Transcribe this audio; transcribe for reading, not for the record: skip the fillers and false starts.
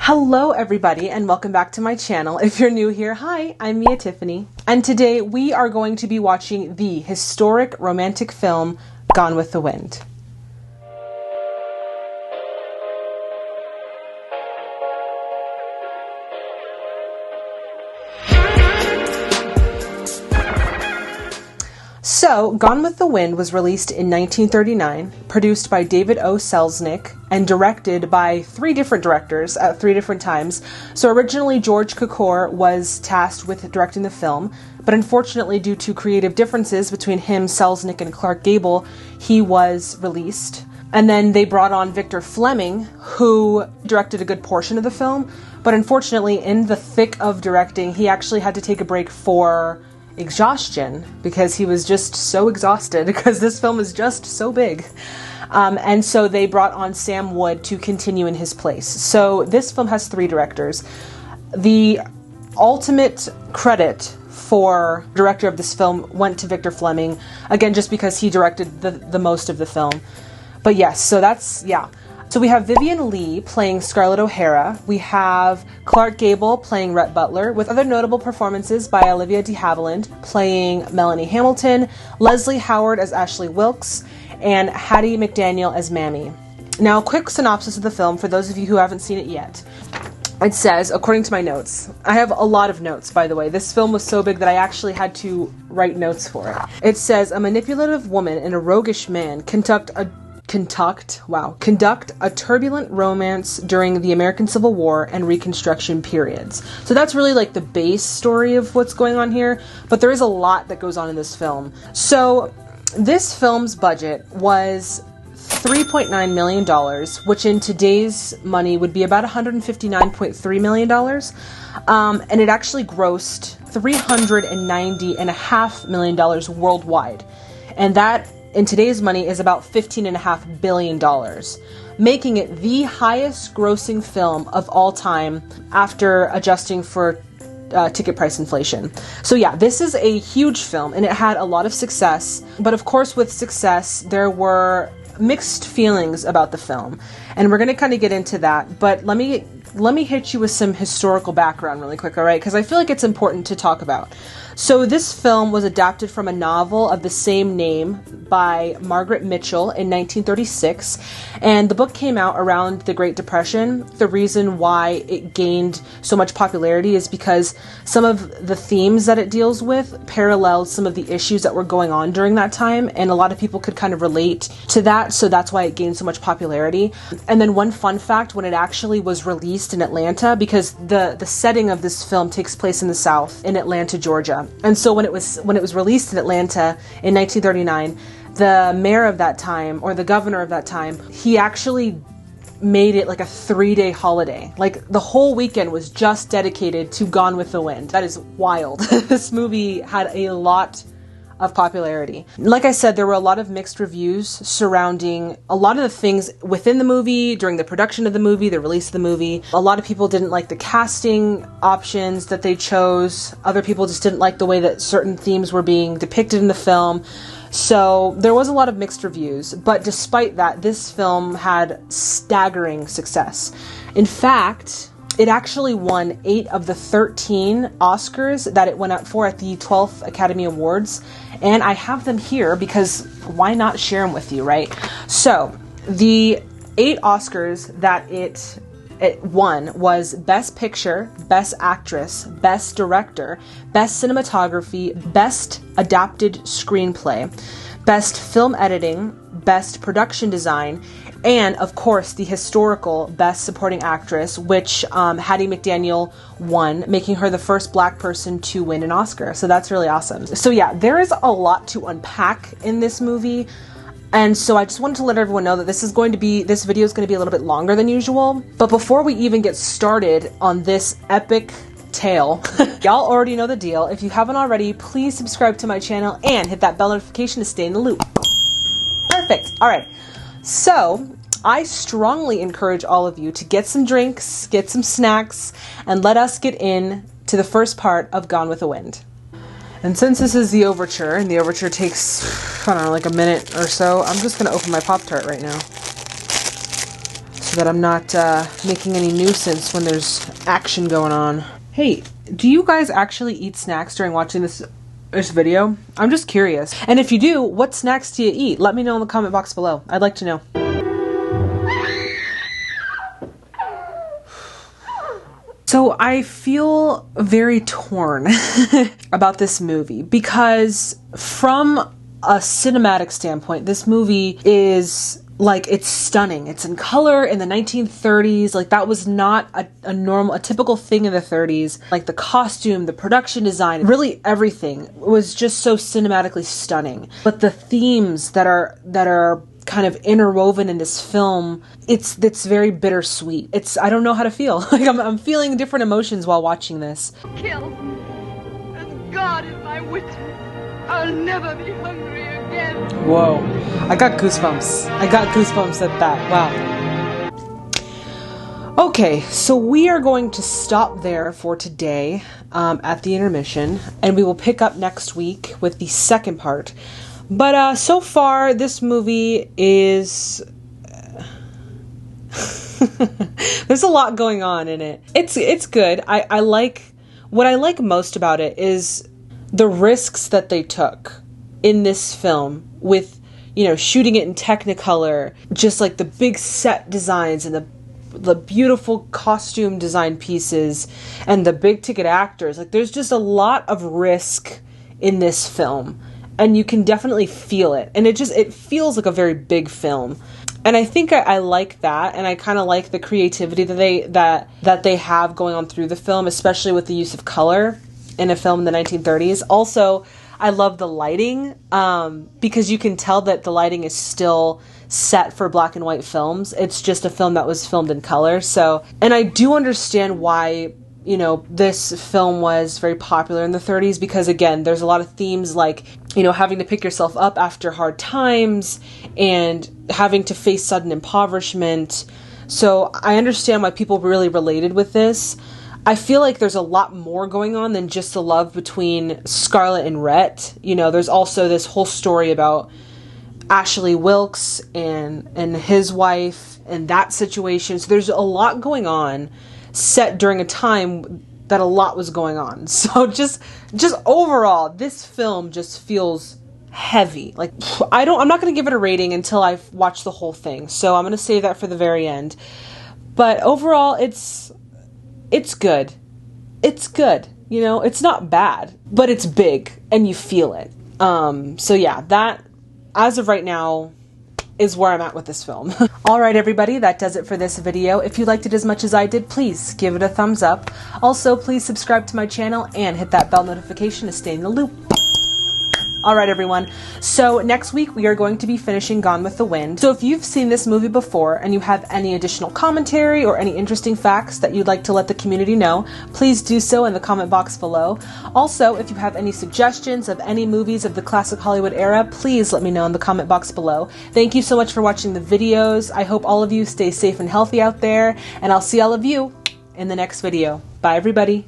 Hello everybody and welcome back to my channel. If you're new here, hi, I'm me, Tiffany. And today we are going to be watching the historic romantic film, Gone with the Wind. So, Gone with the Wind was released in 1939, produced by David O. Selznick, and directed by three different directors at three different times. So originally George Cukor was tasked with directing the film, but unfortunately due to creative differences between him, Selznick, and Clark Gable, he was released. And then they brought on Victor Fleming, who directed a good portion of the film, but unfortunately in the thick of directing, he actually had to take a break for exhaustion because he was just so exhausted because this film is just so big. And so they brought on Sam Wood to continue in his place. So this film has three directors. The ultimate credit for director of this film went to Victor Fleming, again just because he directed the most of the film. But yes, so that's, yeah. So we have Vivian Leigh playing Scarlett O'Hara. We have Clark Gable playing Rhett Butler, with other notable performances by Olivia de Havilland playing Melanie Hamilton, Leslie Howard as Ashley Wilkes, and Hattie McDaniel as Mammy. Now, a quick synopsis of the film for those of you who haven't seen it yet. It says, according to my notes, I have a lot of notes, by the way. This film was so big that I actually had to write notes for it. It says, a manipulative woman and a roguish man conduct a turbulent romance during the American Civil War and Reconstruction periods. So that's really like the base story of what's going on here, but there is a lot that goes on in this film. So this film's budget was $3.9 million, which in today's money would be about $159.3 million. And it actually grossed $390.5 million worldwide. And that in today's money is about $15.5 billion, making it the highest grossing film of all time after adjusting for ticket price inflation. So yeah, this is a huge film and it had a lot of success, but of course with success there were mixed feelings about the film, and we're going to kind of get into that, but let me hit you with some historical background really quick, alright, because I feel like it's important to talk about. So this film was adapted from a novel of the same name by Margaret Mitchell in 1936, and the book came out around the Great Depression. The reason why it gained so much popularity is because some of the themes that it deals with paralleled some of the issues that were going on during that time, and a lot of people could kind of relate to that, so that's why it gained so much popularity. And then one fun fact, when it actually was released in Atlanta, because the setting of this film takes place in the South, in Atlanta, Georgia. And so when it was released in Atlanta in 1939, the mayor of that time, or the governor of that time, he actually made it like a 3-day holiday. Like the whole weekend was just dedicated to Gone with the Wind. That is wild. This movie had a lot of popularity. Like I said, there were a lot of mixed reviews surrounding a lot of the things within the movie, during the production of the movie, the release of the movie. A lot of people didn't like the casting options that they chose. Other people just didn't like the way that certain themes were being depicted in the film. So there was a lot of mixed reviews, but despite that, this film had staggering success. In fact, it actually won 8 of the 13 Oscars that it went up for at the 12th Academy Awards. And I have them here because why not share them with you, right? So the 8 Oscars that it won was Best Picture, Best Actress, Best Director, Best Cinematography, Best Adapted Screenplay, Best Film Editing, Best Production Design, and of course the historical Best Supporting Actress, which Hattie McDaniel won, making her the first Black person to win an Oscar. So that's really awesome. So yeah, there is a lot to unpack in this movie. And so I just wanted to let everyone know that this video is going to be a little bit longer than usual. But before we even get started on this epic tale, y'all already know the deal. If you haven't already, please subscribe to my channel and hit that bell notification to stay in the loop. Perfect. All right. So I strongly encourage all of you to get some drinks, get some snacks, and let us get in to the first part of Gone with the Wind. And since this is the overture, and the overture takes, I don't know, like a minute or so, I'm just going to open my Pop-Tart right now. so that I'm not making any nuisance when there's action going on. Hey, do you guys actually eat snacks during watching this video? I'm just curious. And if you do, what snacks do you eat? Let me know in the comment box below. I'd like to know. So I feel very torn about this movie because from a cinematic standpoint, this movie is like, it's stunning. It's in color in the 1930s. Like, that was not a typical thing in the 30s. Like, the costume, the production design, really everything was just so cinematically stunning. But the themes that are kind of interwoven in this film, it's very bittersweet. I don't know how to feel. Like, I'm feeling different emotions while watching this. Kill. And God is my witness. I'll never be hungry again. Whoa. I got goosebumps. I got goosebumps at that. Wow. Okay, so we are going to stop there for today at the intermission, and we will pick up next week with the second part. But so far, this movie is... there's a lot going on in it. It's good. I like... What I like most about it is the risks that they took in this film with, you know, shooting it in Technicolor, just like the big set designs and the beautiful costume design pieces and the big ticket actors. Like, there's just a lot of risk in this film. And you can definitely feel it. And it feels like a very big film. And I think I like that. And I kind of like the creativity that they have going on through the film, especially with the use of color in a film in the 1930s. Also, I love the lighting because you can tell that the lighting is still set for black and white films. It's just a film that was filmed in color. So, and I do understand why, you know, this film was very popular in the 30s because, again, there's a lot of themes like, you know, having to pick yourself up after hard times and having to face sudden impoverishment. So I understand why people really related with this. I feel like there's a lot more going on than just the love between Scarlett and Rhett. You know, there's also this whole story about Ashley Wilkes and his wife and that situation. So there's a lot going on set during a time that a lot was going on. So just overall, this film just feels heavy. Like, I'm not going to give it a rating until I've watched the whole thing. So I'm going to save that for the very end. But overall, it's good. It's good. You know, it's not bad, but it's big and you feel it. So yeah, that, as of right now, is where I'm at with this film. Alright everybody, that does it for this video. If you liked it as much as I did, please give it a thumbs up. Also, please subscribe to my channel and hit that bell notification to stay in the loop. Alright everyone, so next week we are going to be finishing Gone with the Wind. So if you've seen this movie before and you have any additional commentary or any interesting facts that you'd like to let the community know, please do so in the comment box below. Also, if you have any suggestions of any movies of the classic Hollywood era, please let me know in the comment box below. Thank you so much for watching the videos. I hope all of you stay safe and healthy out there, and I'll see all of you in the next video. Bye everybody.